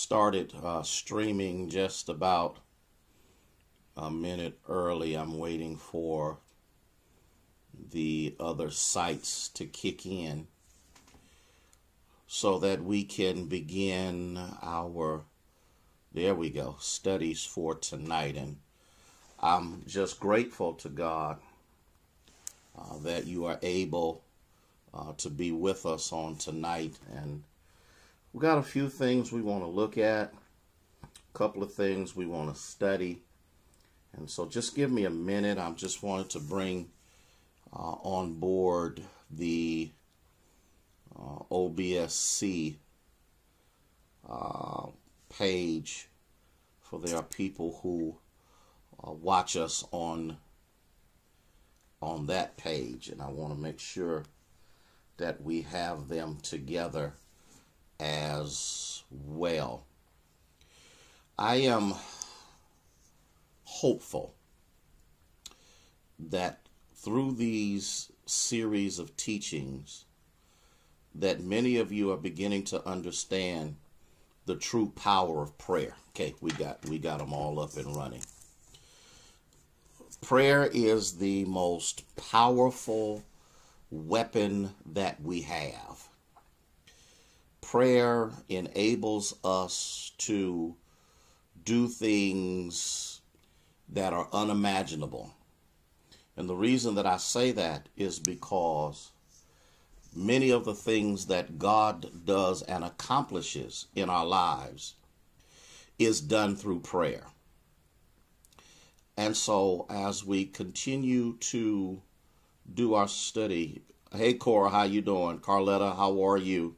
started streaming just about a minute early. I'm waiting for the other sites to kick in so that we can begin our, there we go, studies for tonight. And I'm just grateful to God that you are able to be with us on tonight. And we got a few things we want to look at, a couple of things we want to study. And so just give me a minute. I just wanted to bring on board the OBSC page, for there are people who watch us on that page, and I want to make sure that we have them together as well. I am hopeful that through these series of teachings that many of you are beginning to understand the true power of prayer. Okay, we got them all up and running. Prayer is the most powerful weapon that we have. Prayer enables us to do things that are unimaginable. And the reason that I say that is because many of the things that God does and accomplishes in our lives is done through prayer. And so as we continue to do our study, hey Cora, how you doing? Carletta, how are you?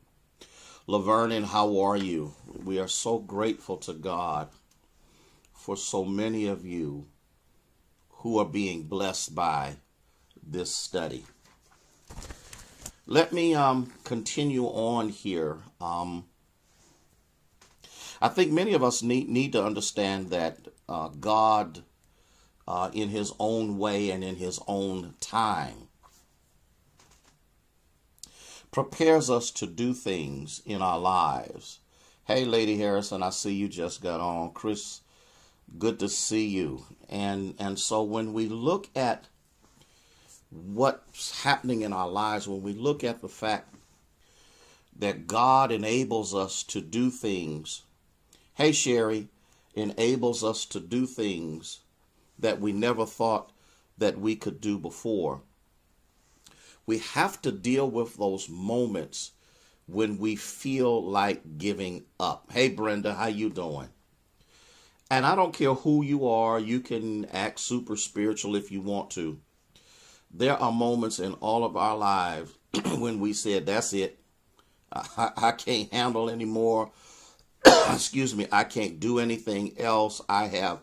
Lavernon, how are you? We are so grateful to God for so many of you who are being blessed by this study. Let me continue on here. I think many of us need to understand that God, in his own way and in his own time, prepares us to do things in our lives. Hey, Lady Harrison, I see you just got on. Chris, good to see you. And so when we look at what's happening in our lives, when we look at the fact that God enables us to do things, hey Sherry, enables us to do things that we never thought that we could do before, we have to deal with those moments when we feel like giving up. Hey Brenda, how you doing? And I don't care who you are, you can act super spiritual if you want to. There are moments in all of our lives when we said, that's it. I can't handle anymore. Excuse me, I can't do anything else. I have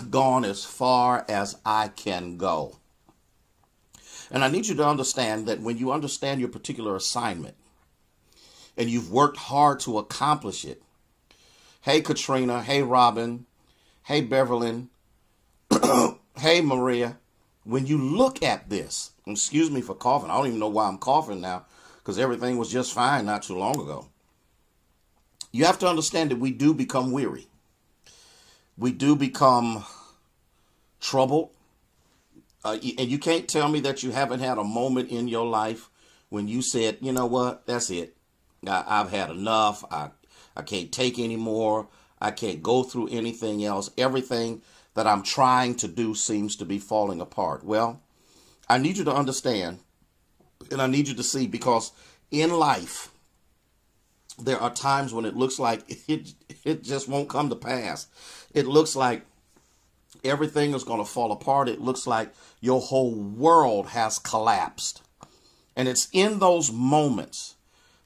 gone as far as I can go. And I need you to understand that when you understand your particular assignment and you've worked hard to accomplish it. Hey, Katrina. Hey, Robin. Hey, Beverly. Hey, Maria. When you look at this, excuse me for coughing. I don't even know why I'm coughing now, because everything was just fine not too long ago. You have to understand that we do become weary. We do become troubled. And you can't tell me that you haven't had a moment in your life when you said, you know what, that's it. I've had enough. I can't take anymore. I can't go through anything else. Everything that I'm trying to do seems to be falling apart. Well, I need you to understand, and I need you to see, because in life, there are times when it looks like it just won't come to pass. It looks like everything is going to fall apart. It looks like your whole world has collapsed. And it's in those moments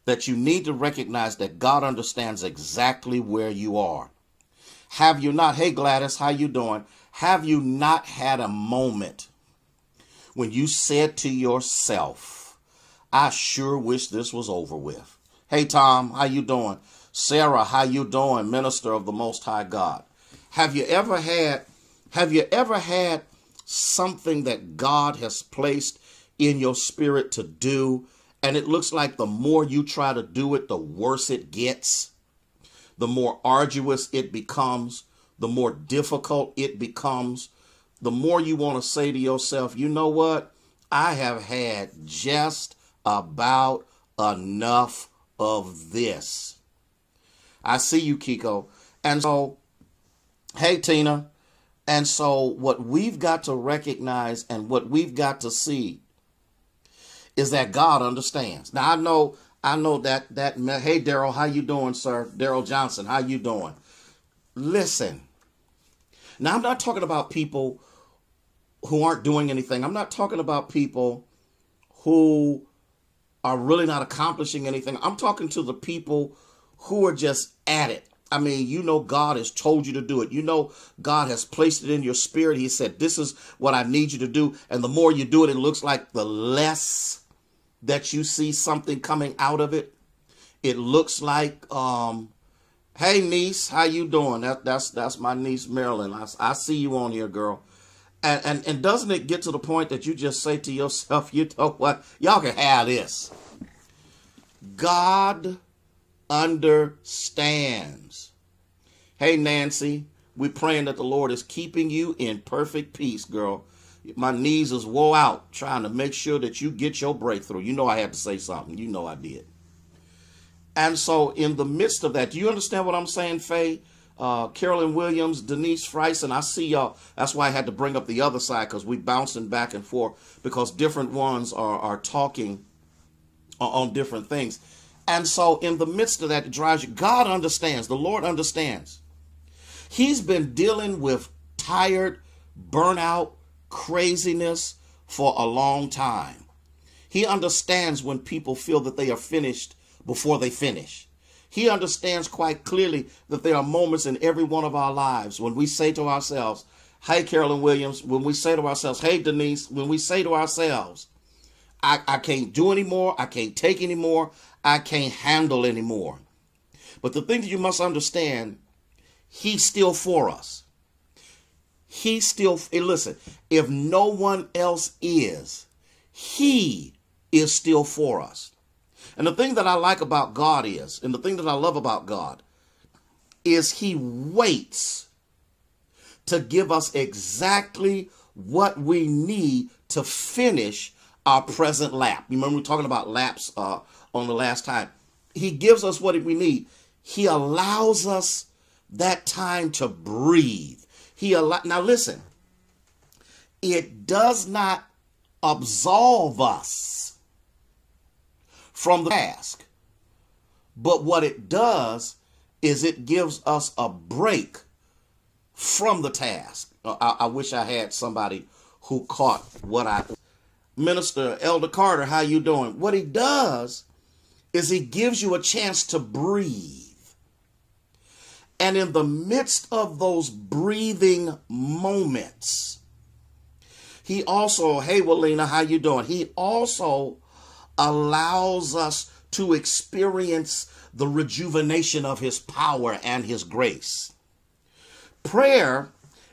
that you need to recognize that God understands exactly where you are. Have you not, hey Gladys, how you doing? Have you not had a moment when you said to yourself, I sure wish this was over with? Hey Tom, how you doing? Sarah, how you doing? Minister of the Most High God. Have you ever had something that God has placed in your spirit to do, and it looks like the more you try to do it, the worse it gets? the more arduous it becomes, the more difficult it becomes, the more you want to say to yourself, you know what? I have had just about enough of this. I see you, Kiko. And so, hey, Tina. And so what we've got to recognize and what we've got to see is that God understands. Now, I know that hey, Daryl, how you doing, sir? Daryl Johnson, how you doing? Listen. Now, I'm not talking about people who aren't doing anything. I'm not talking about people who are really not accomplishing anything. I'm talking to the people who are just at it. I mean, you know, God has told you to do it. You know, God has placed it in your spirit. He said, this is what I need you to do. And the more you do it, it looks like the less that you see something coming out of it. It looks like, hey, niece, how you doing? That's my niece, Marilyn. I see you on here, girl. And doesn't it get to the point that you just say to yourself, you know what? Y'all can have this. God understands. Hey, Nancy, we're praying that the Lord is keeping you in perfect peace, girl. My knees is wore out trying to make sure that you get your breakthrough. You know I had to say something. You know I did. And so in the midst of that, do you understand what I'm saying, Faye? Carolyn Williams, Denise Freisen, I see y'all. That's why I had to bring up the other side, because we bouncing back and forth because different ones are talking on different things. And so in the midst of that, it drives you. God understands. The Lord understands. He's been dealing with tired, burnout, craziness for a long time. He understands when people feel that they are finished before they finish. He understands quite clearly that there are moments in every one of our lives when we say to ourselves, hey, Carolyn Williams, when we say to ourselves, hey, Denise, when we say to ourselves, I can't do anymore, I can't take anymore, I can't handle anymore. But the thing that you must understand, he's still for us. He's still, listen, if no one else is, he is still for us. And the thing that I like about God is, and the thing that I love about God, is he waits to give us exactly what we need to finish our present lap. You remember we were talking about laps on the last time. He gives us what we need. He allows us that time to breathe. Now listen, it does not absolve us from the task, but what it does is it gives us a break from the task. I wish I had somebody who caught what Minister Elder Carter, how you doing? What he does is he gives you a chance to breathe. And in the midst of those breathing moments, he also, hey, Walina, how you doing? He also allows us to experience the rejuvenation of his power and his grace. Prayer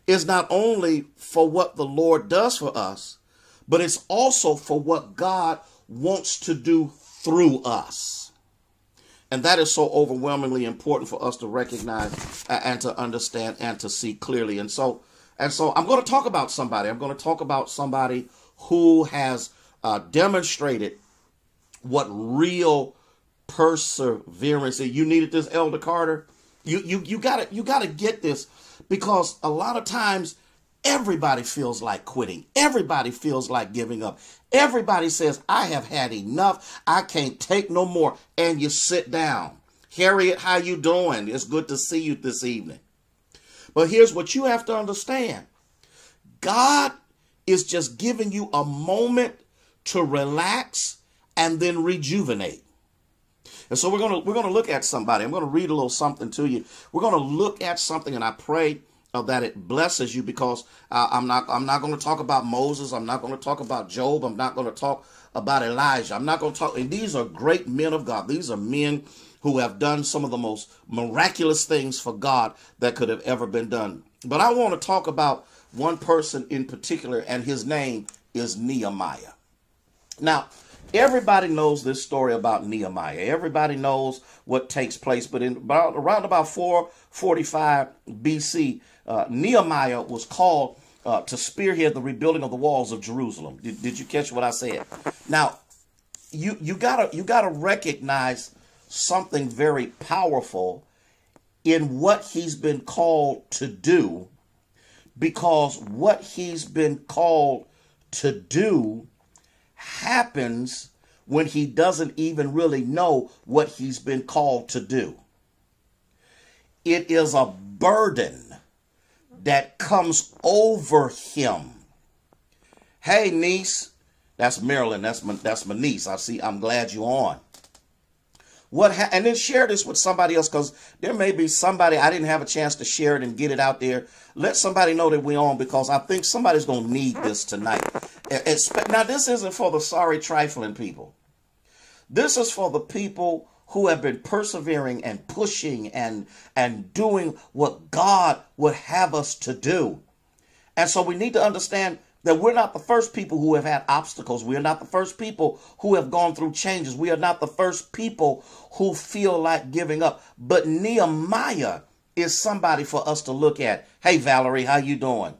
is not only for what the Lord does for us, but it's also for what God wants to do through us. And that is so overwhelmingly important for us to recognize and to understand and to see clearly. And so I'm going to talk about somebody. I'm going to talk about somebody who has demonstrated what real perseverance is. You needed this, Elder Carter. You gotta get this, because a lot of times everybody feels like quitting. Everybody feels like giving up. Everybody says, I have had enough. I can't take no more. And you sit down. Harriet, how you doing? It's good to see you this evening. But here's what you have to understand. God is just giving you a moment to relax and then rejuvenate. And so we're going to look at somebody. I'm going to read a little something to you. We're going to look at something, and I pray that it blesses you, because I'm not going to talk about Moses. I'm not going to talk about Job. I'm not going to talk about Elijah. I'm not going to talk. And these are great men of God. These are men who have done some of the most miraculous things for God that could have ever been done. But I want to talk about one person in particular, and his name is Nehemiah. Now, Everybody knows this story about Nehemiah. Everybody knows what takes place. But around about 445 BC, Nehemiah was called to spearhead the rebuilding of the walls of Jerusalem. Did you catch what I said? Now, you gotta recognize something very powerful in what he's been called to do, because what he's been called to do happens when he doesn't even really know what he's been called to do. It is a burden that comes over him. Hey, niece, that's Marilyn. That's my niece. I'm glad you're on. And then share this with somebody else, because there may be somebody I didn't have a chance to share it and get it out there. Let somebody know that we're on, because I think somebody's going to need this tonight. Now, this isn't for the sorry trifling people. This is for the people who have been persevering and pushing and doing what God would have us to do. And so we need to understand that we're not the first people who have had obstacles. We are not the first people who have gone through changes. We are not the first people who feel like giving up. But Nehemiah is somebody for us to look at. Hey, Valerie, how you doing?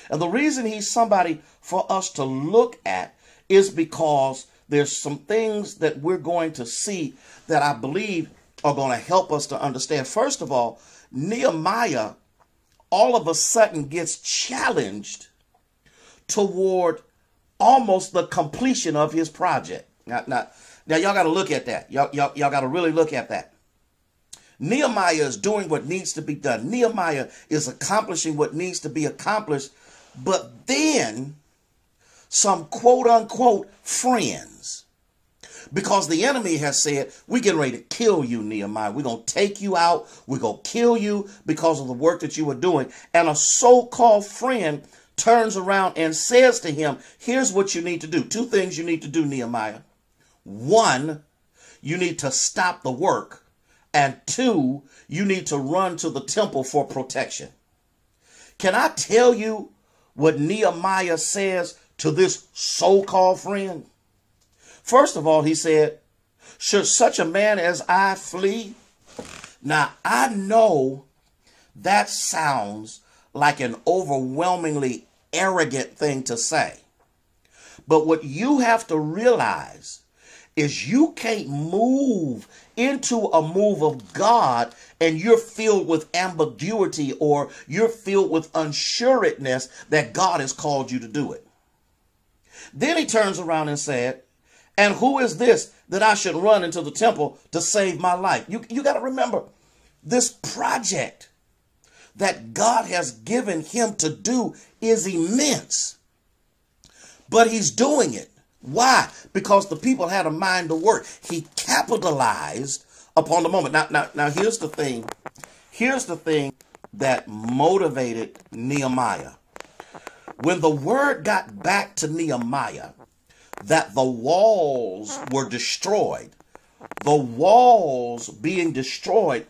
And the reason he's somebody for us to look at is because there's some things that we're going to see that I believe are going to help us to understand. First of all, Nehemiah all of a sudden gets challenged toward almost the completion of his project. Now y'all got to look at that. Y'all got to really look at that. Nehemiah is doing what needs to be done. Nehemiah is accomplishing what needs to be accomplished. But then some quote unquote friends, because the enemy has said, we're getting ready to kill you, Nehemiah. We're going to take you out. We're going to kill you because of the work that you were doing. And a so-called friend turns around and says to him, here's what you need to do. Two things you need to do, Nehemiah. One, you need to stop the work. And two, you need to run to the temple for protection. Can I tell you what Nehemiah says to this so-called friend? First of all, he said, should such a man as I flee? Now, I know that sounds like an overwhelmingly arrogant thing to say. But what you have to realize is you can't move into a move of God and you're filled with ambiguity, or you're filled with unsureness that God has called you to do it. Then he turns around and said, and who is this that I should run into the temple to save my life? You got to remember, this project that God has given him to do is immense. But he's doing it. Why? Because the people had a mind to work. He capitalized upon the moment. Now here's the thing. Here's the thing that motivated Nehemiah. When the word got back to Nehemiah that the walls were destroyed, the walls being destroyed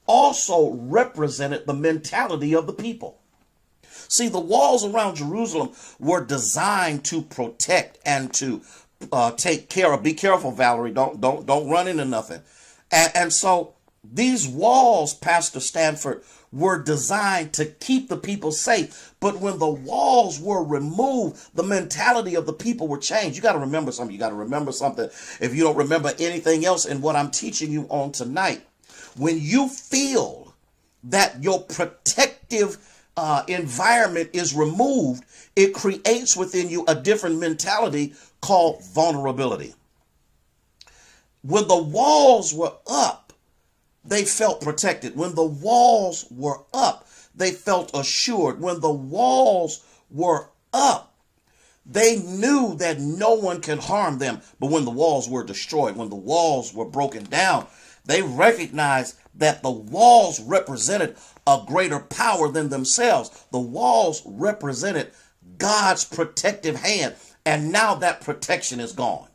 also represented the mentality of the people. See, the walls around Jerusalem were designed to protect and to take care of. Be careful, Valerie. Don't run into nothing. And so these walls, Pastor Stanford, were designed to keep the people safe. But when the walls were removed, the mentality of the people were changed. You got to remember something. You got to remember something. If you don't remember anything else in what I'm teaching you on tonight, when you feel that your protective environment is removed, it creates within you a different mentality called vulnerability. When the walls were up, they felt protected. When the walls were up, they felt assured. When the walls were up, they knew that no one can harm them. But when the walls were destroyed, when the walls were broken down, they recognized that the walls represented a greater power than themselves. The walls represented God's protective hand. And now that protection is gone.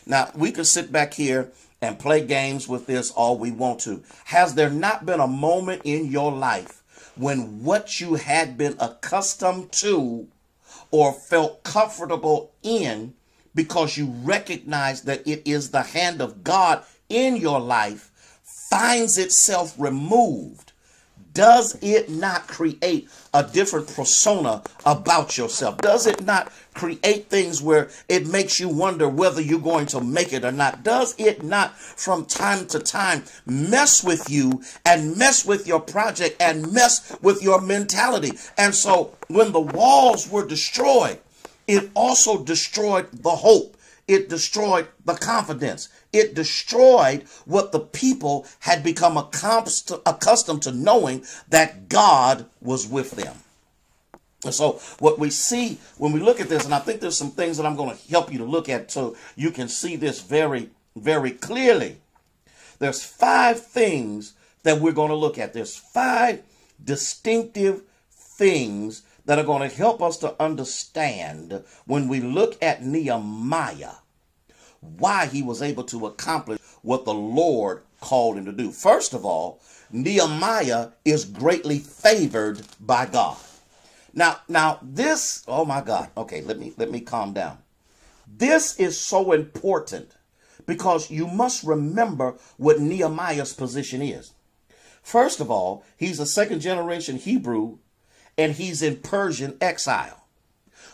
Now, we can sit back here and play games with this all we want to. Has there not been a moment in your life when what you had been accustomed to or felt comfortable in because you recognize that it is the hand of God in your life, finds itself removed, does it not create a different persona about yourself? Does it not create things where it makes you wonder whether you're going to make it or not? Does it not from time to time mess with you and mess with your project and mess with your mentality? And so when the walls were destroyed, it also destroyed the hope. It destroyed the confidence. It destroyed what the people had become accustomed to knowing, that God was with them. And so what we see when we look at this, and I think there's some things that I'm going to help you to look at so you can see this very, very clearly. There's 5 things that we're going to look at. There's 5 distinctive things that are going to help us to understand when we look at Nehemiah, why he was able to accomplish what the Lord called him to do. First of all, Nehemiah is greatly favored by God. Now this, oh my God. Okay, let me calm down. This is so important because you must remember what Nehemiah's position is. First of all, he's a 2nd generation Hebrew, and he's in Persian exile.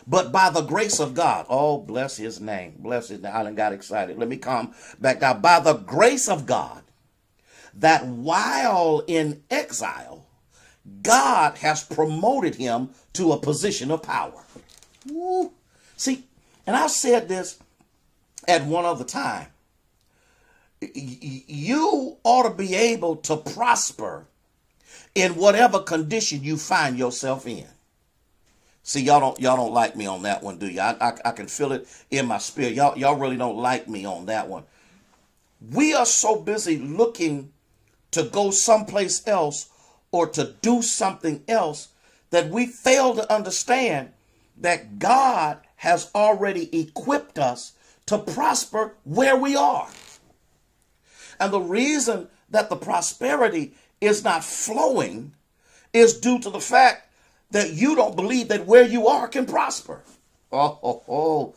But by the grace of God, oh, bless his name. Bless his name. I done got excited. Let me calm back down. By the grace of God, that while in exile, God has promoted him to a position of power. Woo. See, and I've said this at one other time. You ought to be able to prosper in whatever condition you find yourself in. See, y'all don't like me on that one, do you? I can feel it in my spirit. Y'all really don't like me on that one. We are so busy looking to go someplace else or to do something else that we fail to understand that God has already equipped us to prosper where we are. And the reason that the prosperity is not flowing is due to the fact that you don't believe that where you are can prosper. Oh,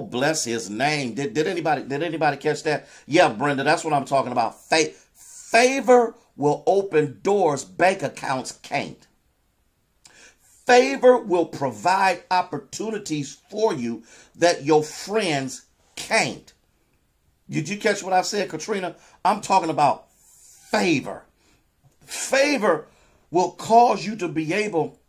bless his name. Did anybody catch that? Yeah, Brenda, that's what I'm talking about. Favor will open doors bank accounts can't. Favor will provide opportunities for you that your friends can't. Did you catch what I said, Katrina? I'm talking about favor. Favor will cause you to be able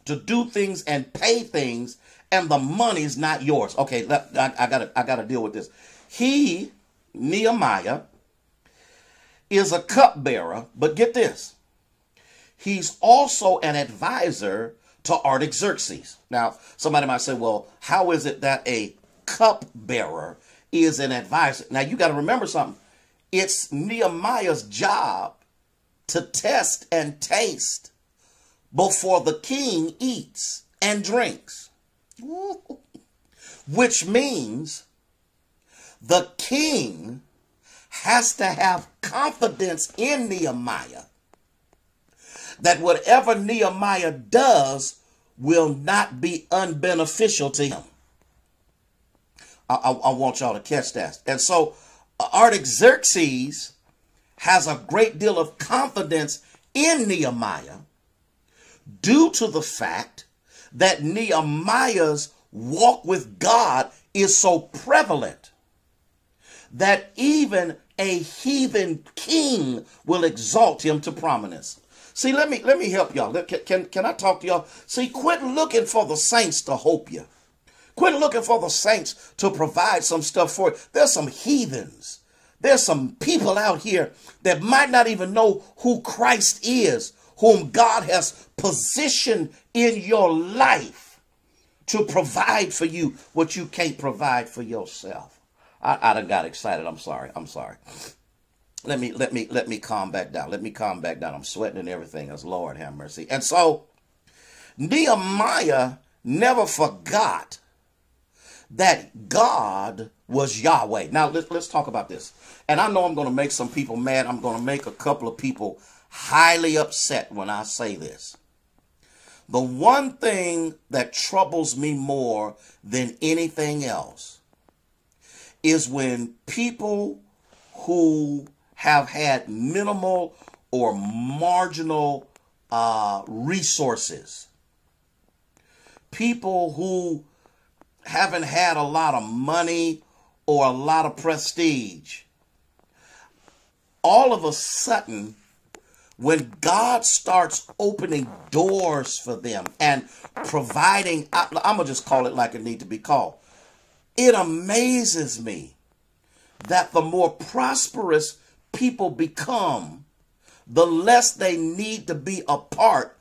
to do things and pay things, and the money's not yours. Okay, I gotta deal with this. Nehemiah, is a cupbearer, but get this. He's also an advisor to Artaxerxes. Now, somebody might say, well, how is it that a cupbearer is an advisor? Now, you got to remember something. It's Nehemiah's job to test and taste before the king eats and drinks. Which means the king has to have confidence in Nehemiah that whatever Nehemiah does will not be unbeneficial to him. I want y'all to catch that. And so Artaxerxes has a great deal of confidence in Nehemiah due to the fact that Nehemiah's walk with God is so prevalent that even a heathen king will exalt him to prominence. See, let me help y'all. Can I talk to y'all? See, quit looking for the saints to hope you. Quit looking for the saints to provide some stuff for you. There's some heathens. There's some people out here that might not even know who Christ is, whom God has positioned in your life to provide for you what you can't provide for yourself. I done got excited. I'm sorry. Let me calm back down. Let me calm back down. I'm sweating and everything else. Lord have mercy. And so Nehemiah never forgot that God was Yahweh. Now let's talk about this. And I know I'm going to make some people mad. I'm going to make a couple of people highly upset when I say this. The one thing that troubles me more than anything else is when people who have had minimal or marginal resources, people who haven't had a lot of money or a lot of prestige, all of a sudden, when God starts opening doors for them and providing, I'm going to just call it like it needs to be called. It amazes me that the more prosperous people become, the less they need to be a part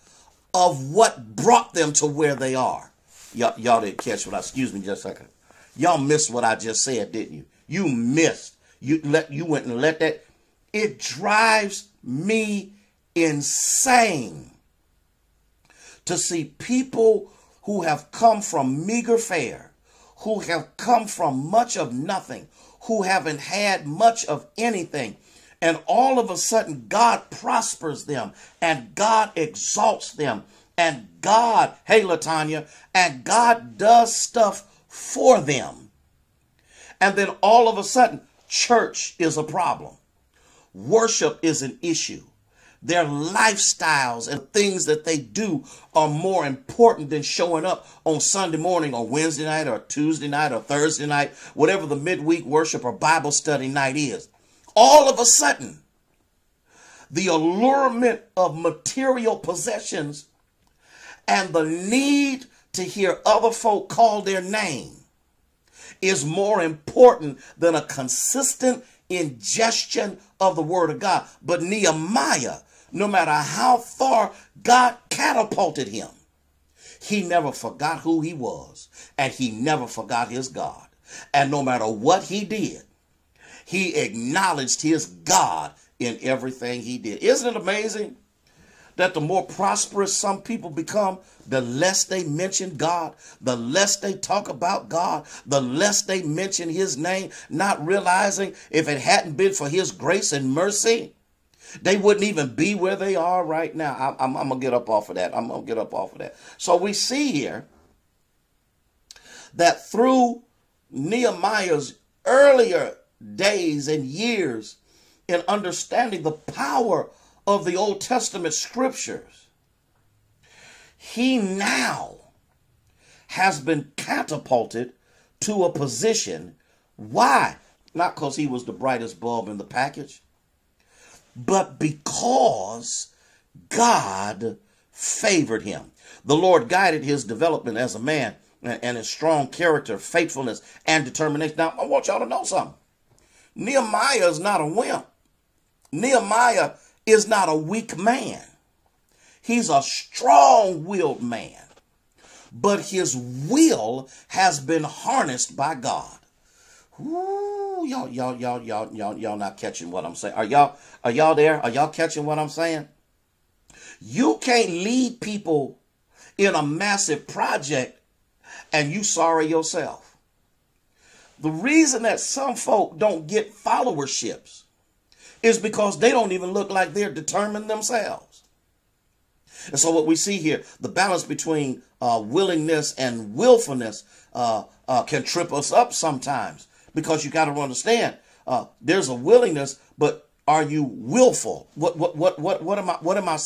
of what brought them to where they are. Y'all didn't catch what excuse me just a second. Y'all missed what I just said, didn't you? You missed. You went and let that. It drives me insane to see people who have come from meager fare, who have come from much of nothing, who haven't had much of anything, and all of a sudden God prospers them and God exalts them and God, hey LaTanya, and God does stuff for them. And then all of a sudden church is a problem. Worship is an issue. Their lifestyles and things that they do are more important than showing up on Sunday morning or Wednesday night or Tuesday night or Thursday night, whatever the midweek worship or Bible study night is. All of a sudden, the allurement of material possessions and the need to hear other folk call their name is more important than a consistent ingestion of the word of God. But Nehemiah, no matter how far God catapulted him, he never forgot who he was, and he never forgot his God. And no matter what he did, he acknowledged his God in everything he did. Isn't it amazing that the more prosperous some people become, the less they mention God, the less they talk about God, the less they mention his name, not realizing if it hadn't been for his grace and mercy, they wouldn't even be where they are right now. I'm going to get up off of that. I'm going to get up off of that. So we see here that through Nehemiah's earlier days and years in understanding the power of the Old Testament scriptures, he now has been catapulted to a position. Why? Not because he was the brightest bulb in the package, but because God favored him. The Lord guided his development as a man and his strong character, faithfulness, and determination. Now, I want y'all to know something. Nehemiah is not a wimp. Nehemiah is not a weak man. He's a strong-willed man. But his will has been harnessed by God. Ooh, y'all not catching what I'm saying. Are y'all there? Are y'all catching what I'm saying? You can't lead people in a massive project and you sorry yourself. The reason that some folk don't get followerships is because they don't even look like they're determined themselves. And so what we see here, the balance between willingness and willfulness can trip us up sometimes, because you got to understand there's a willingness, but are you willful? What am I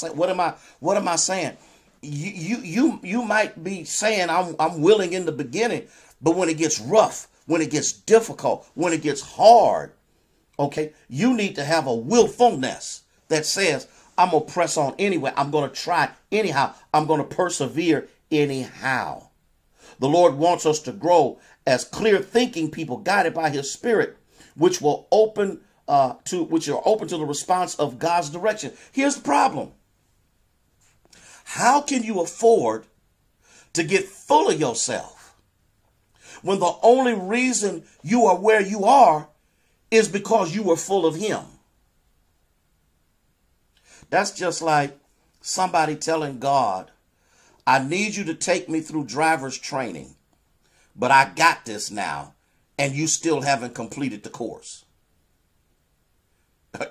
saying? You might be saying I'm willing in the beginning, but when it gets rough, when it gets difficult, when it gets hard, okay, you need to have a willfulness that says, I'm going to press on anyway. I'm going to try anyhow. I'm going to persevere anyhow. The Lord wants us to grow as clear thinking people guided by his spirit, which will open are open to the response of God's direction. Here's the problem. How can you afford to get full of yourself when the only reason you are where you are is because you were full of him? That's just like somebody telling God, I need you to take me through driver's training, but I got this now, and you still haven't completed the course.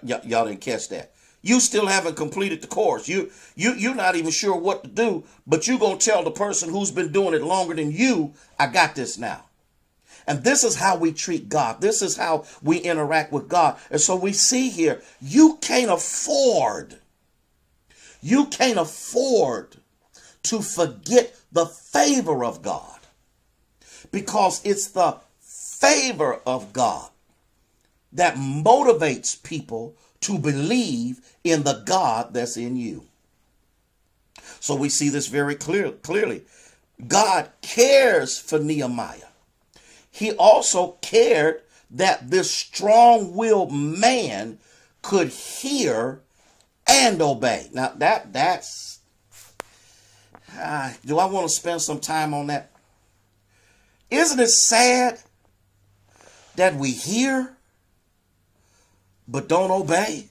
Y'all didn't catch that. You still haven't completed the course. You're not even sure what to do, but you're going to tell the person who's been doing it longer than you, I got this now. And this is how we treat God. This is how we interact with God. And so we see here, you can't afford to forget the favor of God, because it's the favor of God that motivates people to believe in the God that's in you. So we see this very clearly. God cares for Nehemiah. He also cared that this strong-willed man could hear and obey. Now that's do I want to spend some time on that? Isn't it sad that we hear but don't obey?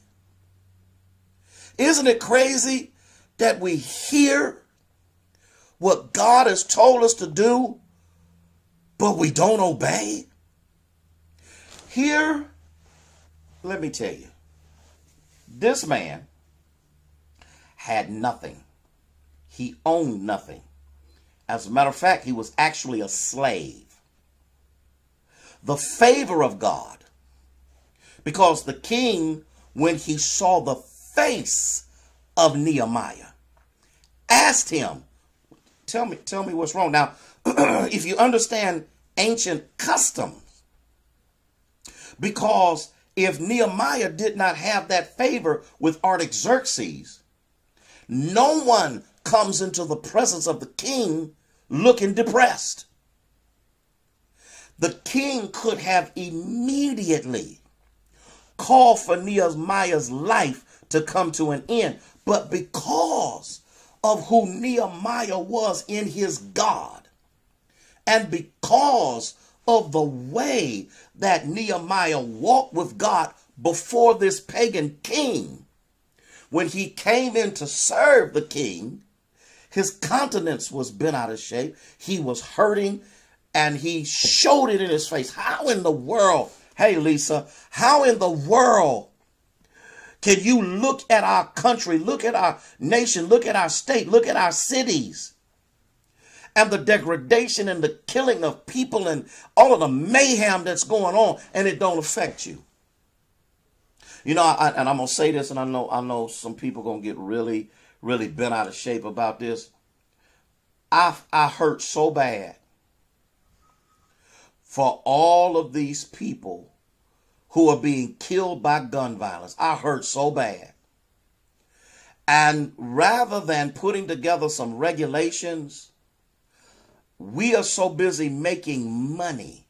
Isn't it crazy that we hear what God has told us to do, but we don't obey? Here, let me tell you, this man had nothing. He owned nothing. As a matter of fact, he was actually a slave. The favor of God, because the king, when he saw the face of Nehemiah, asked him, tell me what's wrong. Now, if you understand ancient customs, because if Nehemiah did not have that favor with Artaxerxes, no one comes into the presence of the king looking depressed. The king could have immediately called for Nehemiah's life to come to an end, but because of who Nehemiah was in his God, and because of the way that Nehemiah walked with God before this pagan king, when he came in to serve the king, his countenance was bent out of shape. He was hurting, and he showed it in his face. How in the world, hey Lisa, how in the world can you look at our country, look at our nation, look at our state, look at our cities, and the degradation and the killing of people and all of the mayhem that's going on, and it don't affect you? You know, and I'm going to say this, and I know some people going to get really bent out of shape about this. I hurt so bad for all of these people who are being killed by gun violence. I hurt so bad. And rather than putting together some regulations, we are so busy making money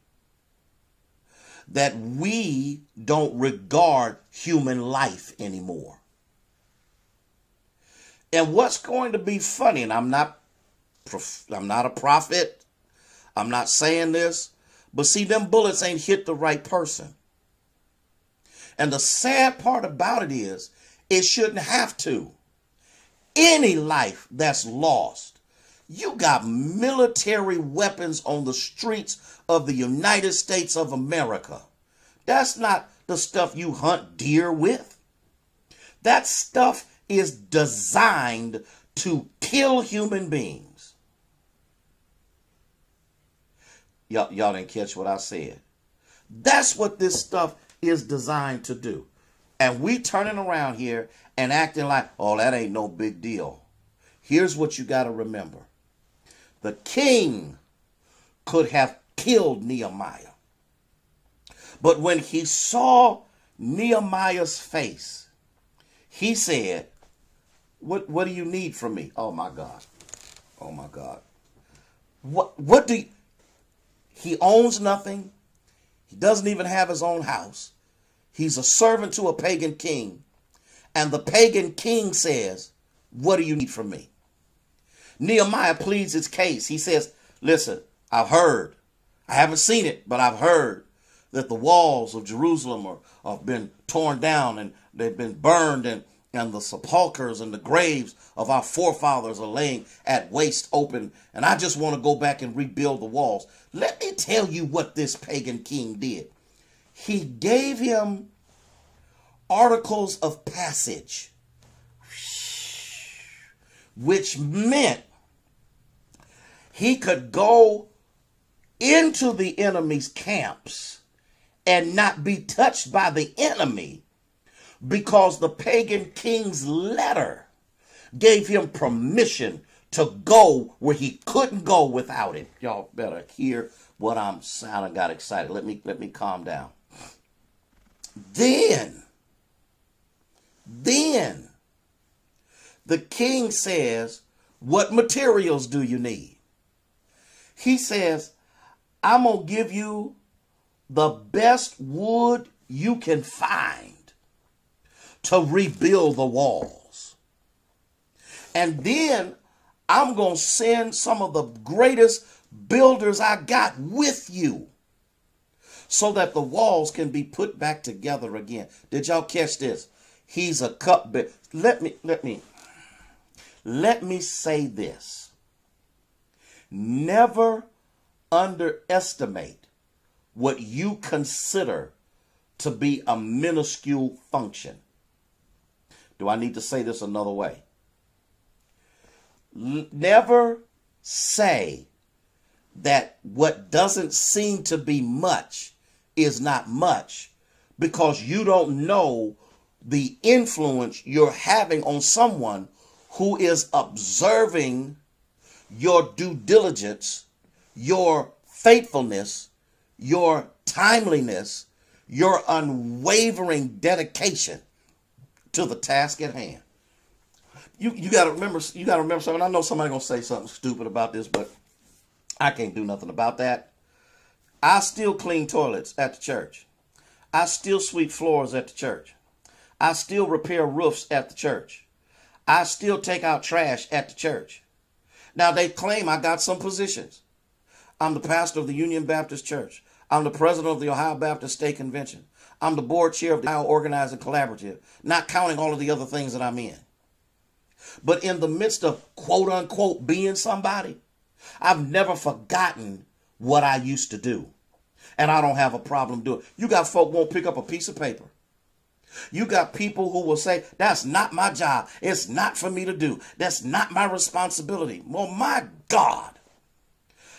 that we don't regard human life anymore. And what's going to be funny, and I'm not a prophet, I'm not saying this, but see, them bullets ain't hit the right person. And the sad part about it is, it shouldn't have to. Any life that's lost, you got military weapons on the streets of the United States of America. That's not the stuff you hunt deer with. That stuff is designed to kill human beings. Y'all didn't catch what I said. That's what this stuff is designed to do. And we turning around here and acting like, oh, that ain't no big deal. Here's what you got to remember. The king could have killed Nehemiah. But when he saw Nehemiah's face, he said, what do you need from me? Oh, my God. Oh, my God. What do you... He owns nothing. He doesn't even have his own house. He's a servant to a pagan king. And the pagan king says, what do you need from me? Nehemiah pleads his case. He says, listen, I've heard. I haven't seen it, but I've heard that the walls of Jerusalem have been torn down and they've been burned, and the sepulchres and the graves of our forefathers are laying at waste open. And I just want to go back and rebuild the walls. Let me tell you what this pagan king did. He gave him articles of passage, which meant he could go into the enemy's camps and not be touched by the enemy, because the pagan king's letter gave him permission to go where he couldn't go without it. Y'all better hear what I'm saying. I got excited. Let me calm down. Then the king says, what materials do you need? He says, I'm going to give you the best wood you can find to rebuild the walls. And then I'm going to send some of the greatest builders I got with you so that the walls can be put back together again. Did y'all catch this? He's a cupbearer. Let me say this. Never underestimate what you consider to be a minuscule function. Do I need to say this another way? Never say that what doesn't seem to be much is not much, because you don't know the influence you're having on someone who is observing your due diligence, your faithfulness, your timeliness, your unwavering dedication to the task at hand. You got to remember something. I know somebody going to say something stupid about this, but I can't do nothing about that. I still clean toilets at the church. I still sweep floors at the church. I still repair roofs at the church. I still take out trash at the church. Now, they claim I got some positions. I'm the pastor of the Union Baptist Church. I'm the president of the Ohio Baptist State Convention. I'm the board chair of the Ohio Organizing Collaborative, not counting all of the other things that I'm in. But in the midst of quote unquote being somebody, I've never forgotten what I used to do. And I don't have a problem doing it. You got folk won't pick up a piece of paper. You got people who will say, that's not my job. It's not for me to do. That's not my responsibility. Well, my God,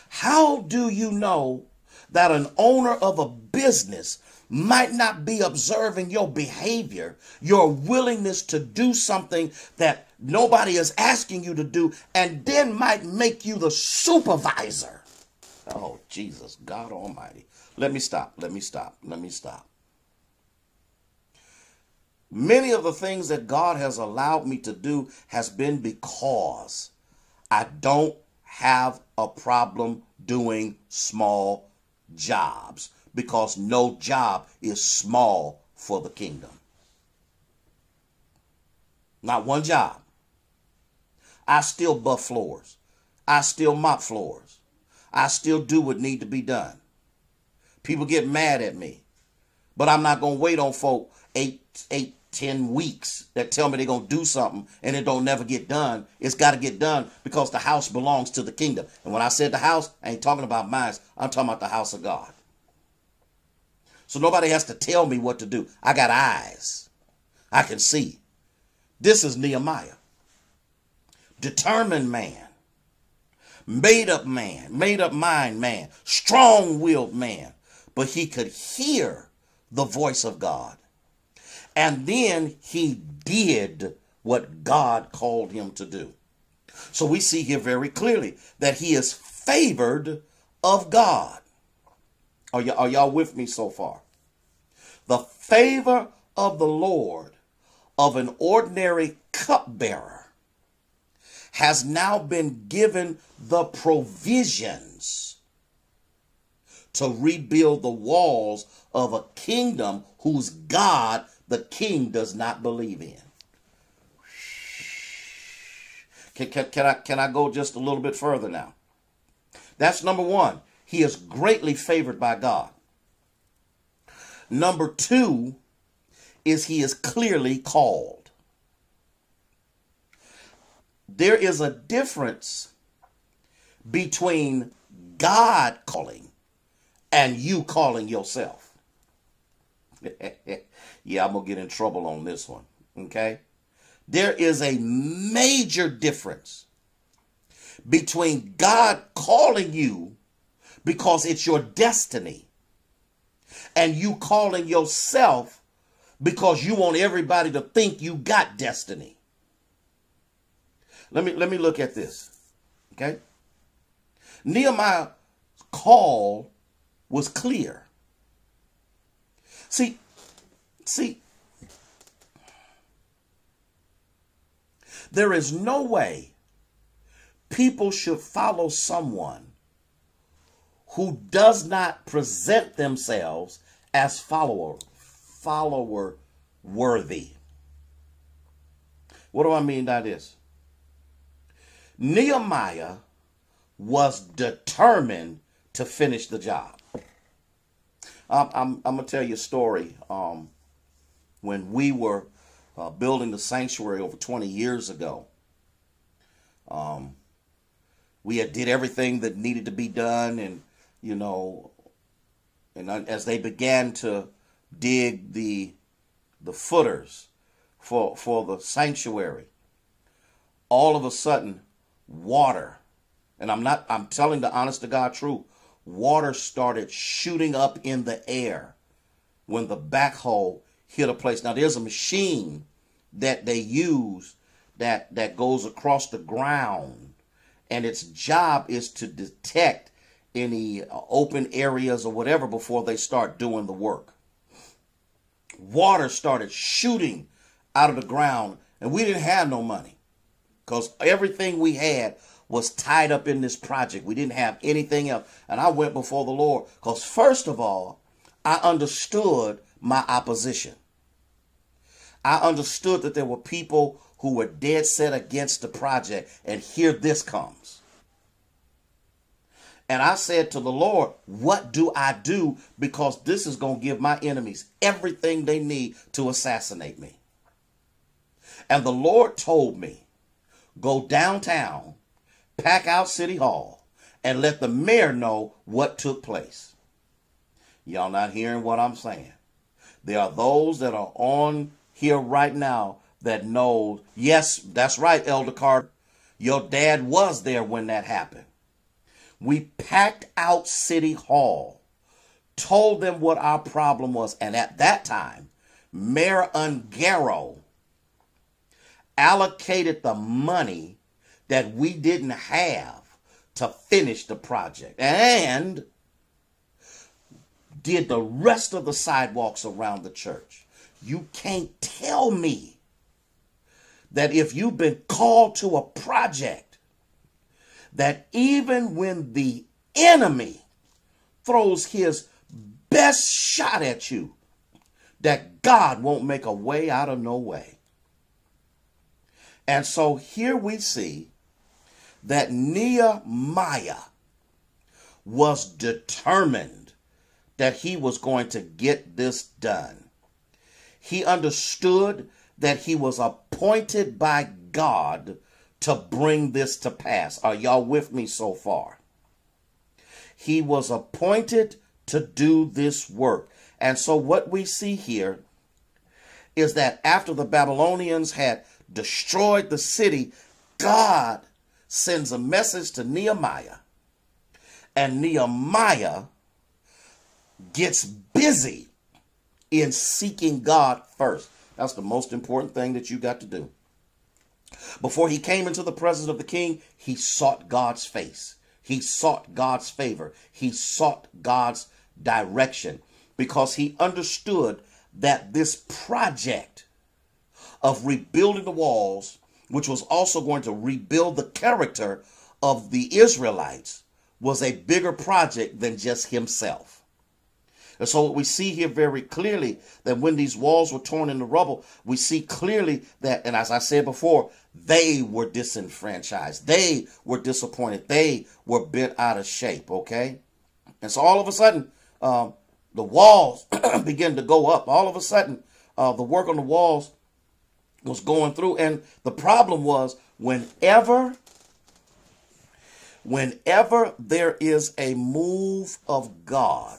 how do you know that an owner of a business might not be observing your behavior, your willingness to do something that nobody is asking you to do, and then might make you the supervisor? Oh, Jesus, God Almighty. Let me stop. Many of the things that God has allowed me to do has been because I don't have a problem doing small jobs, because no job is small for the kingdom. Not one job. I still buff floors. I still mop floors. I still do what need to be done. People get mad at me, but I'm not going to wait on folk 10 weeks that tell me they're going to do something and it don't never get done. It's got to get done because the house belongs to the kingdom. And when I said the house, I ain't talking about mine. I'm talking about the house of God. So nobody has to tell me what to do. I got eyes. I can see. This is Nehemiah. Determined man. Made up mind man. Strong-willed man. But he could hear the voice of God. And then he did what God called him to do. So we see here very clearly that he is favored of God. Are y'all with me so far? The favor of the Lord of an ordinary cupbearer has now been given the provisions to rebuild the walls of a kingdom whose God the king does not believe in. Can I go just a little bit further now? That's number one. He is greatly favored by God. Number two is he is clearly called. There is a difference between God calling and you calling yourself. Yeah, I'm going to get in trouble on this one. Okay? There is a major difference between God calling you because it's your destiny. And you calling yourself because you want everybody to think you got destiny. Let me look at this. Okay? Nehemiah's call was clear. See, there is no way people should follow someone who does not present themselves as follower worthy. What do I mean by this? Nehemiah was determined to finish the job. I'm going to tell you a story. When we were building the sanctuary over 20 years ago, we had did everything that needed to be done, and as they began to dig the footers for the sanctuary, all of a sudden water, and I'm telling the honest to God truth, water started shooting up in the air when the backhoe hit a place. Now there's a machine that they use that goes across the ground, and its job is to detect any open areas or whatever before they start doing the work. Water started shooting out of the ground, and we didn't have no money because everything we had was tied up in this project. We didn't have anything else. And I went before the Lord because, first of all, I understood my opposition. I understood that there were people who were dead set against the project, and here this comes. And I said to the Lord, what do I do? Because this is going to give my enemies everything they need to assassinate me. And the Lord told me, go downtown, pack out City Hall, and let the mayor know what took place. Y'all not hearing what I'm saying? There are those that are on here right now that know, yes, that's right, Elder Carter. Your dad was there when that happened. We packed out City Hall, told them what our problem was, and at that time, Mayor Ungaro allocated the money that we didn't have to finish the project and did the rest of the sidewalks around the church. You can't tell me that if you've been called to a project, that even when the enemy throws his best shot at you, that God won't make a way out of no way. And so here we see that Nehemiah was determined that he was going to get this done. He understood that he was appointed by God to bring this to pass. Are y'all with me so far? He was appointed to do this work. And so what we see here is that after the Babylonians had destroyed the city, God sends a message to Nehemiah, and Nehemiah gets busy in seeking God first. That's the most important thing that you got to do. Before he came into the presence of the king, he sought God's face. He sought God's favor. He sought God's direction because he understood that this project of rebuilding the walls, which was also going to rebuild the character of the Israelites, was a bigger project than just himself. And so what we see here very clearly, that when these walls were torn into rubble, we see clearly that, and as I said before, they were disenfranchised. They were disappointed. They were bent out of shape, okay? And so all of a sudden, the walls began to go up. All of a sudden, the work on the walls was going through. And the problem was whenever there is a move of God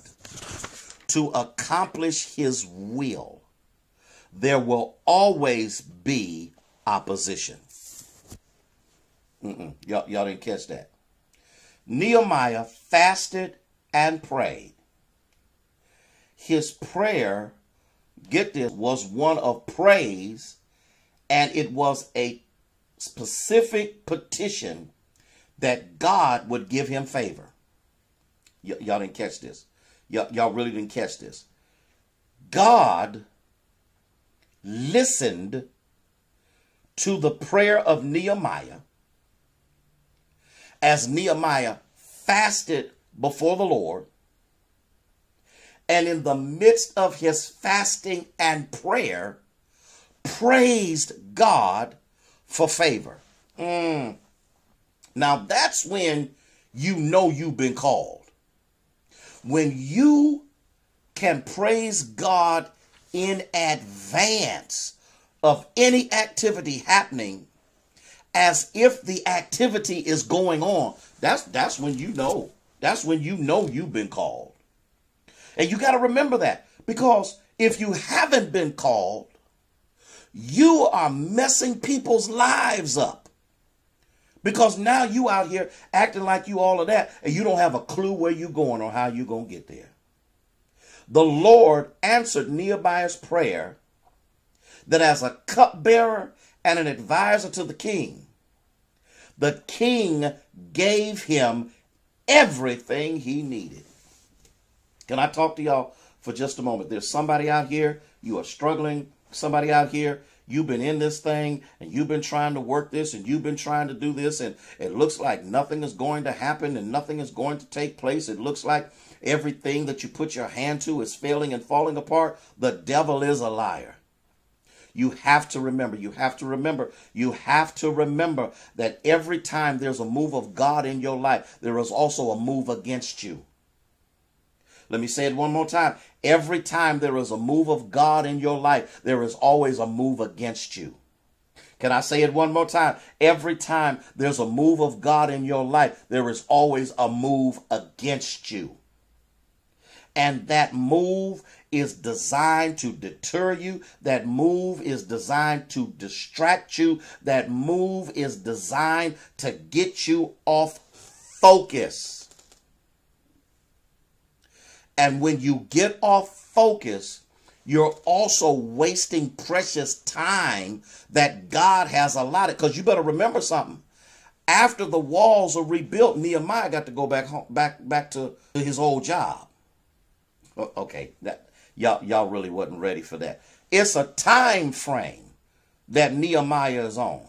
to accomplish his will, there will always be opposition. Y'all didn't catch that. Nehemiah fasted and prayed. His prayer, get this, was one of praise, and it was a specific petition that God would give him favor. Y'all didn't catch this. Y'all really didn't catch this. God listened to the prayer of Nehemiah as Nehemiah fasted before the Lord. And in the midst of his fasting and prayer, praised God for favor. Now that's when you know you've been called. When you can praise God in advance of any activity happening as if the activity is going on, that's when you know. That's when you know you've been called. And you got to remember that, because if you haven't been called, you are messing people's lives up. Because now you out here acting like you all of that, and you don't have a clue where you're going or how you're going to get there. The Lord answered Nehemiah's prayer that as a cupbearer and an advisor to the king gave him everything he needed. Can I talk to y'all for just a moment? There's somebody out here, you are struggling. Somebody out here, you've been in this thing and you've been trying to work this and you've been trying to do this, and it looks like nothing is going to happen and nothing is going to take place. It looks like everything that you put your hand to is failing and falling apart. The devil is a liar. You have to remember that every time there's a move of God in your life, there is also a move against you. Let me say it one more time. Every time there is a move of God in your life, there is always a move against you. Can I say it one more time? Every time there's a move of God in your life, there is always a move against you. And that move is designed to deter you. That move is designed to distract you. That move is designed to get you off focus. And when you get off focus, you're also wasting precious time that God has allotted. Because you better remember something. After the walls are rebuilt, Nehemiah got to go back home, back to his old job. Okay, that y'all really wasn't ready for that. It's a time frame that Nehemiah is on.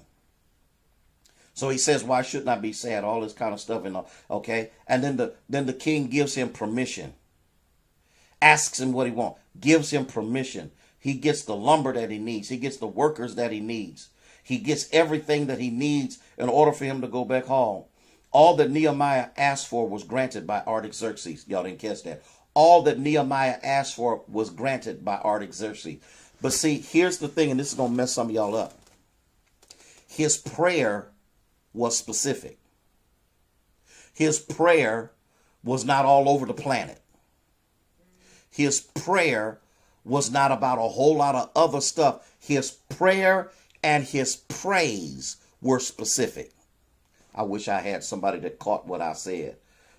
So he says, "Why shouldn't I be sad?" All this kind of stuff, and okay. And then the king gives him permission. Asks him what he wants, gives him permission. He gets the lumber that he needs. He gets the workers that he needs. He gets everything that he needs in order for him to go back home. All that Nehemiah asked for was granted by Artaxerxes. Y'all didn't catch that. All that Nehemiah asked for was granted by Artaxerxes. But see, here's the thing, and this is going to mess some of y'all up. His prayer was specific. His prayer was not all over the planet. His prayer was not about a whole lot of other stuff. His prayer and his praise were specific. I wish I had somebody that caught what I said,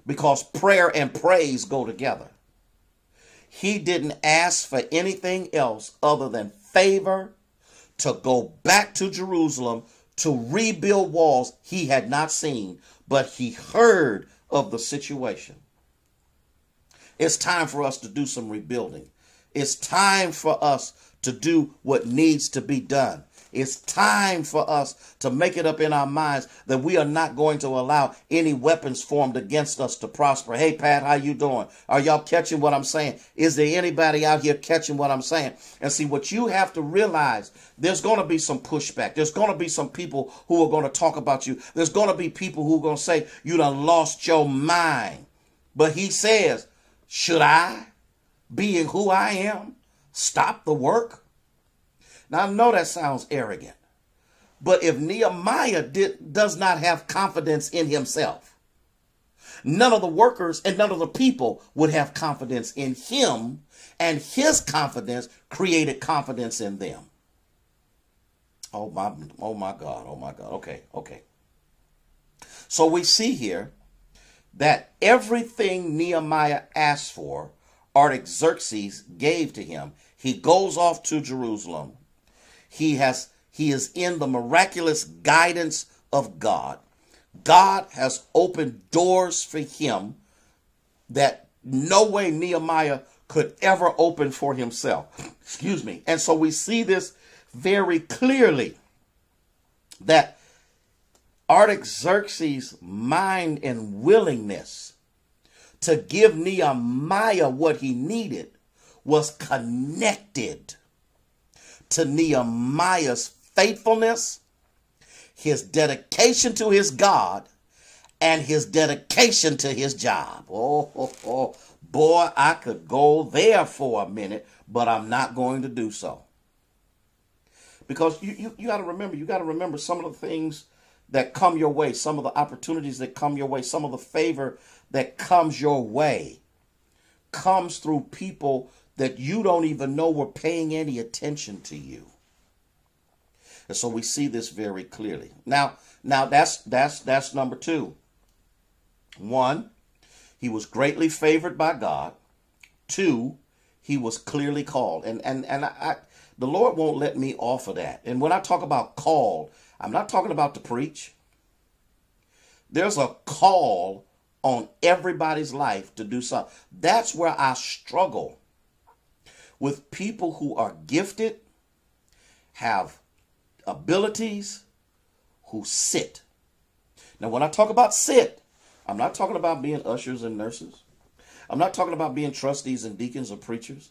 because prayer and praise go together. He didn't ask for anything else other than favor to go back to Jerusalem to rebuild walls he had not seen, but he heard of the situation. It's time for us to do some rebuilding. It's time for us to do what needs to be done. It's time for us to make it up in our minds that we are not going to allow any weapons formed against us to prosper. Hey, Pat, how you doing? Are y'all catching what I'm saying? Is there anybody out here catching what I'm saying? And see, what you have to realize, there's going to be some pushback. There's going to be some people who are going to talk about you. There's going to be people who are going to say, you done lost your mind. But he says, should I, being who I am, stop the work? Now, I know that sounds arrogant, but if Nehemiah does not have confidence in himself, none of the workers and none of the people would have confidence in him, and his confidence created confidence in them. Oh my God. Okay. So we see here that everything Nehemiah asked for, Artaxerxes gave to him. He goes off to Jerusalem. He is in the miraculous guidance of God. God has opened doors for him that no way Nehemiah could ever open for himself. Excuse me. And so we see this very clearly, that Artaxerxes' mind and willingness to give Nehemiah what he needed was connected to Nehemiah's faithfulness, his dedication to his God, and his dedication to his job. Oh, boy, I could go there for a minute, but I'm not going to do so. Because you got to remember some of the things that come your way, some of the opportunities that come your way, some of the favor that comes your way comes through people that you don't even know were paying any attention to you. And so we see this very clearly. Now that's number two. One, he was greatly favored by God. Two, he was clearly called. And the Lord won't let me off of that. And when I talk about called, I'm not talking about to preach. There's a call on everybody's life to do something. That's where I struggle with people who are gifted, have abilities, who sit. Now, when I talk about sit, I'm not talking about being ushers and nurses. I'm not talking about being trustees and deacons or preachers.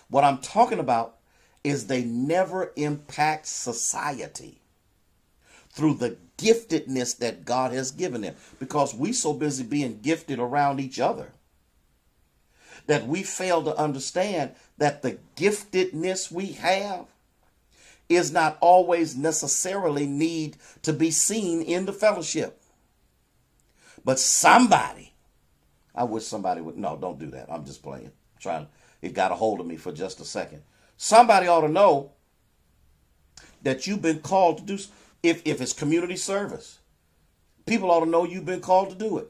What I'm talking about is they never impact society through the giftedness that God has given them, because we so busy being gifted around each other that we fail to understand that the giftedness we have is not always necessarily need to be seen in the fellowship. But somebody, I wish somebody would, no, don't do that. I'm just playing. It got a hold of me for just a second. Somebody ought to know that you've been called to do, if it's community service, people ought to know you've been called to do it.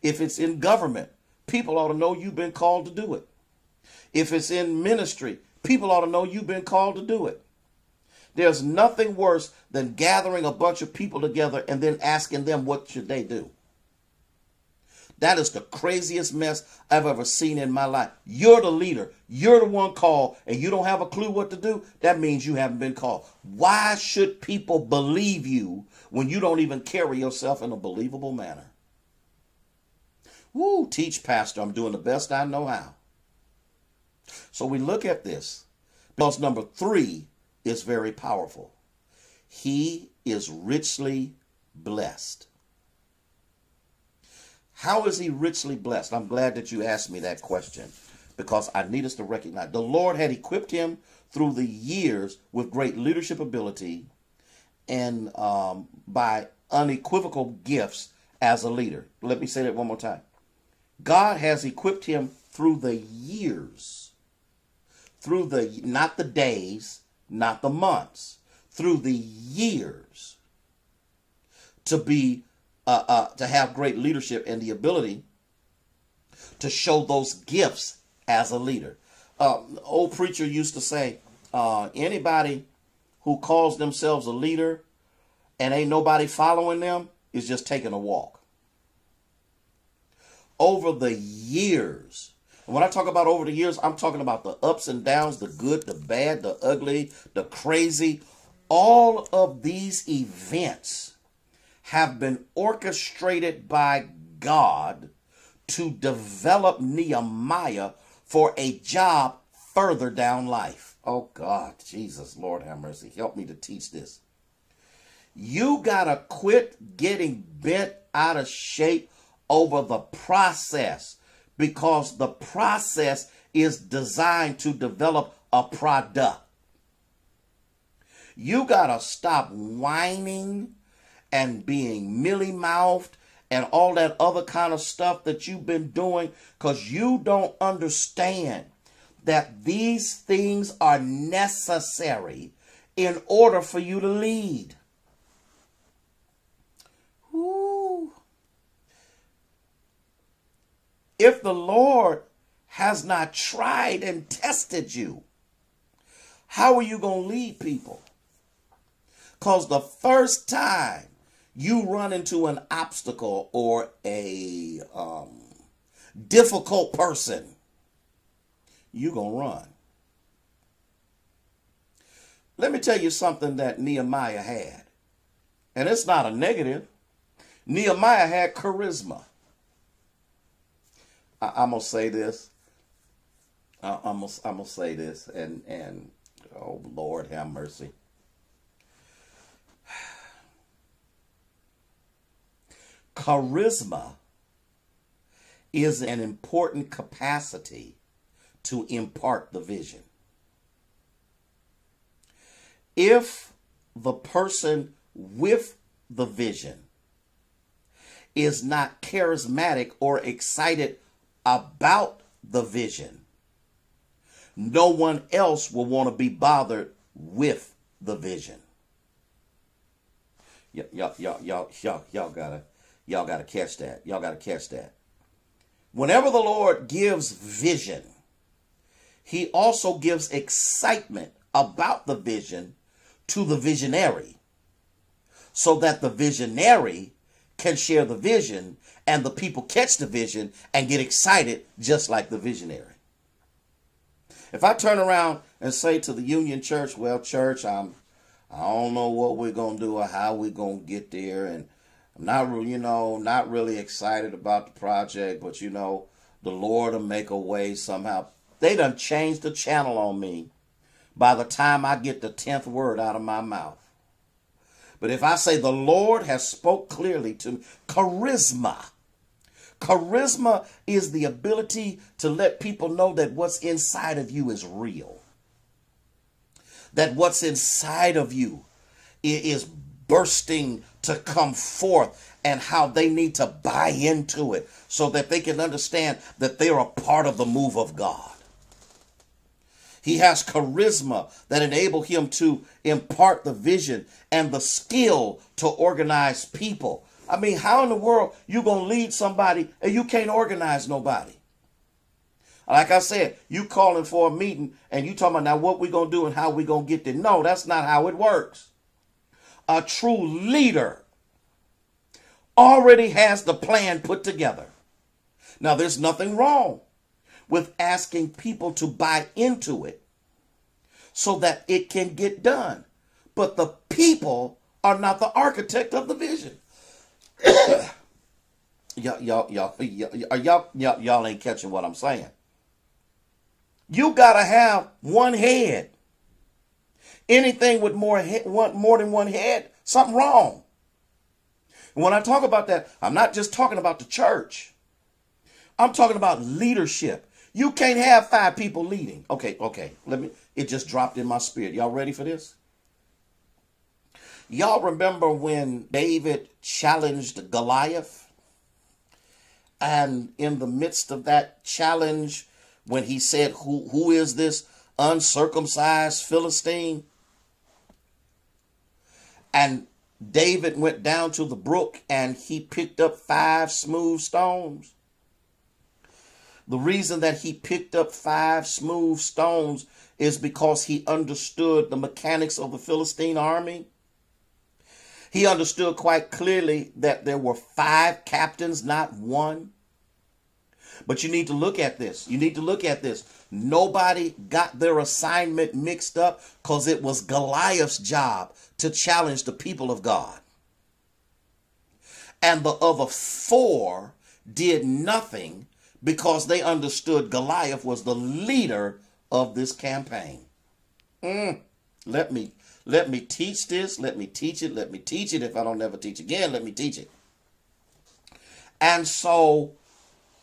If it's in government, people ought to know you've been called to do it. If it's in ministry, people ought to know you've been called to do it. There's nothing worse than gathering a bunch of people together and then asking them what should they do. That is the craziest mess I've ever seen in my life. You're the leader. You're the one called, and you don't have a clue what to do. That means you haven't been called. Why should people believe you when you don't even carry yourself in a believable manner? Woo, teach, pastor. I'm doing the best I know how. So we look at this, because number 3 is very powerful. He is richly blessed. How is he richly blessed? I'm glad that you asked me that question, because I need us to recognize the Lord had equipped him through the years with great leadership ability and by unequivocal gifts as a leader. Let me say that one more time. God has equipped him through the years, not the days, not the months, through the years, to be to have great leadership and the ability to show those gifts as a leader. Old preacher used to say, anybody who calls themselves a leader and ain't nobody following them is just taking a walk. Over the years, and when I talk about over the years, I'm talking about the ups and downs, the good, the bad, the ugly, the crazy. All of these events have been orchestrated by God to develop Nehemiah for a job further down life. Oh God, Jesus, Lord have mercy. Help me to teach this. You gotta quit getting bent out of shape over the process, because the process is designed to develop a product. You gotta stop whining and being mealy-mouthed and all that other kind of stuff that you've been doing, because you don't understand that these things are necessary in order for you to lead. Woo. If the Lord has not tried and tested you, how are you going to lead people? Because the first time you run into an obstacle or a difficult person, you're going to run. Let me tell you something that Nehemiah had. And it's not a negative. Nehemiah had charisma. I'm going to say this. I'm going to say this. And oh, Lord, have mercy. Charisma is an important capacity to impart the vision. If the person with the vision is not charismatic or excited about the vision, no one else will want to be bothered with the vision. Y'all gotta catch that. Y'all gotta catch that. Whenever the Lord gives vision, he also gives excitement about the vision to the visionary, so that the visionary can share the vision and the people catch the vision and get excited just like the visionary. If I turn around and say to the Union Church, well, church, I don't know what we're going to do or how we're going to get there, and I'm not really excited about the project, but the Lord will make a way somehow. They done changed the channel on me by the time I get the 10th word out of my mouth. But if I say the Lord has spoke clearly to me, charisma is the ability to let people know that what's inside of you is real. That what's inside of you is bursting to come forth, and how they need to buy into it so that they can understand that they're a part of the move of God. He has charisma that enable him to impart the vision and the skill to organize people. I mean, how in the world you going to lead somebody and you can't organize nobody? Like I said, you calling for a meeting and you talking about now what we going to do and how we going to get there. No, that's not how it works. A true leader already has the plan put together. Now, there's nothing wrong with asking people to buy into it so that it can get done. But the people are not the architect of the vision. Y'all ain't catching what I'm saying. You gotta have one head. Anything with more than one head, something wrong. And when I talk about that, I'm not just talking about the church. I'm talking about leadership. You can't have 5 people leading. Okay. It just dropped in my spirit. Y'all ready for this? Y'all remember when David challenged Goliath? And in the midst of that challenge, when he said, who is this uncircumcised Philistine? And David went down to the brook and he picked up 5 smooth stones. The reason that he picked up 5 smooth stones is because he understood the mechanics of the Philistine army. He understood quite clearly that there were 5 captains, not 1. But you need to look at this. Nobody got their assignment mixed up because it was Goliath's job to challenge the people of God. And the other 4 did nothing because they understood Goliath was the leader of this campaign. Let me teach this. Let me teach it. If I don't ever teach again, let me teach it. And so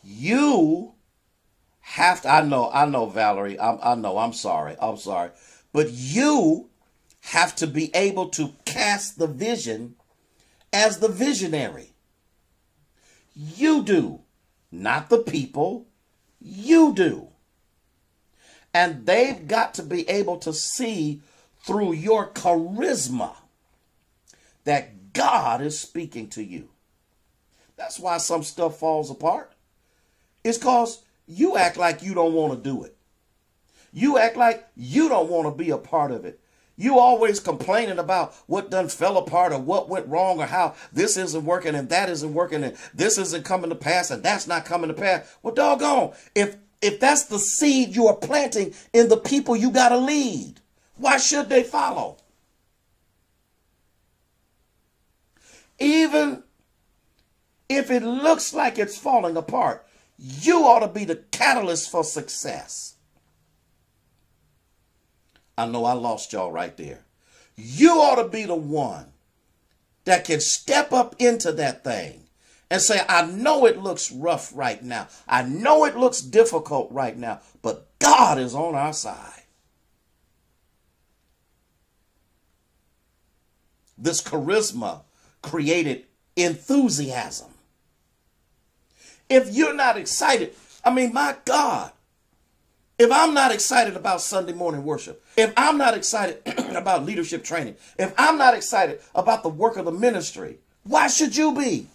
you have to, I know, Valerie, I'm sorry. But you have to be able to cast the vision as the visionary. You do. Not the people, you do. And they've got to be able to see through your charisma that God is speaking to you. That's why some stuff falls apart. It's because you act like you don't want to do it. You act like you don't want to be a part of it. You always complaining about what done fell apart or what went wrong or how this isn't working and that isn't working and this isn't coming to pass and that's not coming to pass. Well, doggone, if that's the seed you are planting in the people you got to lead, why should they follow? Even if it looks like it's falling apart, you ought to be the catalyst for success. I know I lost y'all right there. You ought to be the one that can step up into that thing and say, I know it looks rough right now. I know it looks difficult right now, but God is on our side. This charisma created enthusiasm. If you're not excited, I mean, my God, if I'm not excited about Sunday morning worship, if I'm not excited about leadership training, if I'm not excited about the work of the ministry, why should you be?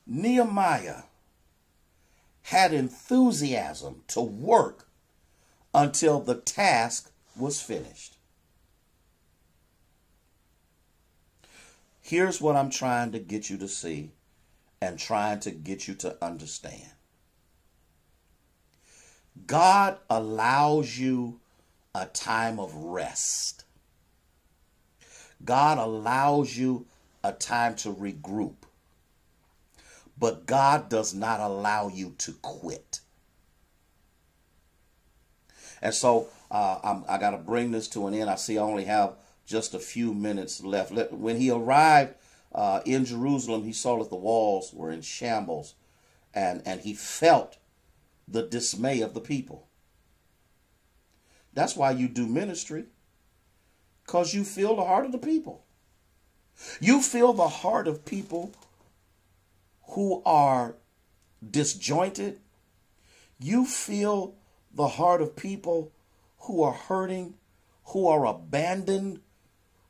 Nehemiah had enthusiasm to work until the task was finished. Here's what I'm trying to get you to see and trying to get you to understand. God allows you a time of rest. God allows you a time to regroup. But God does not allow you to quit. And so I got to bring this to an end. I see I only have just a few minutes left. When he arrived in Jerusalem, he saw that the walls were in shambles, and he felt the dismay of the people. That's why you do ministry, because you feel the heart of the people. You feel the heart of people who are disjointed. You feel the heart of people who are hurting, who are abandoned,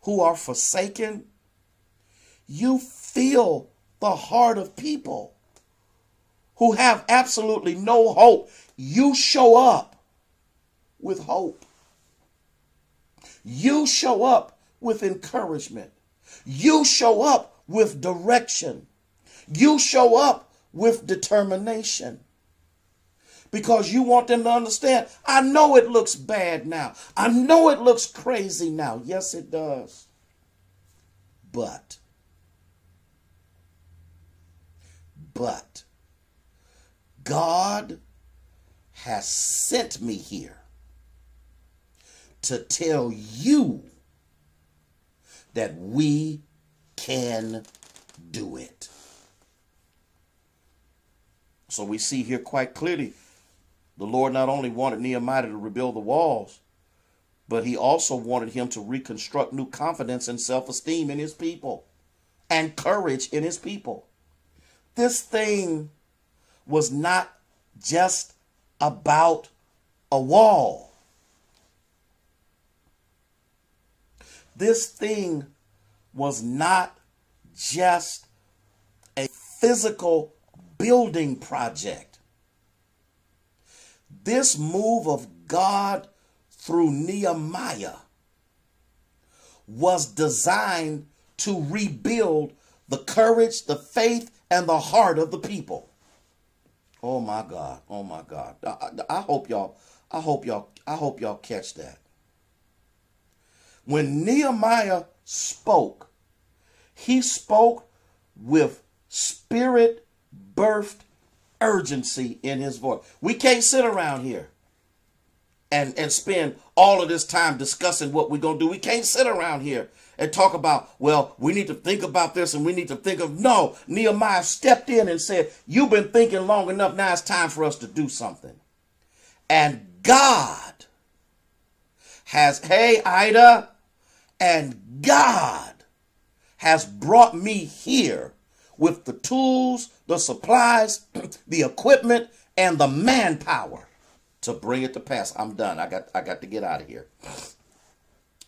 who are forsaken. You feel the heart of people who have absolutely no hope. You show up with hope. You show up with encouragement. You show up with direction. You show up with determination. Because you want them to understand, I know it looks bad now. I know it looks crazy now. Yes, it does. But God has sent me here to tell you that we can do it. So we see here quite clearly, the Lord not only wanted Nehemiah to rebuild the walls, but he also wanted him to reconstruct new confidence and self-esteem in his people and courage in his people. This thing was not just about a wall. This thing was not just a physical building project. This move of God through Nehemiah was designed to rebuild the courage, the faith, and the heart of the people. Oh my God. Oh my God. I hope y'all catch that. When Nehemiah spoke, he spoke with spirit-birthed urgency in his voice. We can't sit around here and spend all of this time discussing what we're going to do. We can't sit around here and talk about, well, we need to think about this and we need to think of, no, Nehemiah stepped in and said, you've been thinking long enough. Now it's time for us to do something. And God has, hey, Ida, and God has brought me here with the tools, the supplies, the equipment, and the manpower to bring it to pass. I'm done. I got to get out of here.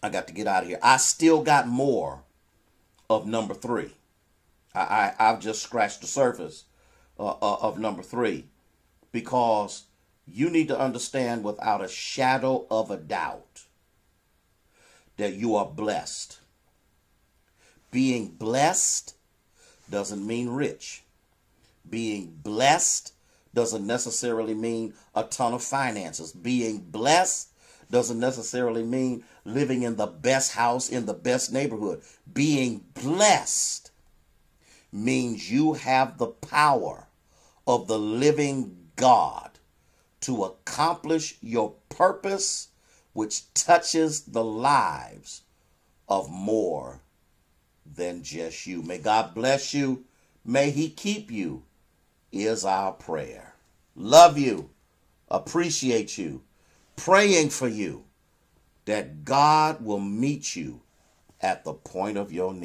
I got to get out of here. I still got more of number 3. I've just scratched the surface of number 3, because you need to understand without a shadow of a doubt that you are blessed. Being blessed doesn't mean rich. Being blessed doesn't necessarily mean a ton of finances. Being blessed doesn't necessarily mean living in the best house in the best neighborhood. Being blessed means you have the power of the living God to accomplish your purpose, which touches the lives of more than just you. May God bless you. May he keep you, is our prayer. Love you. Appreciate you. Praying for you that God will meet you at the point of your need.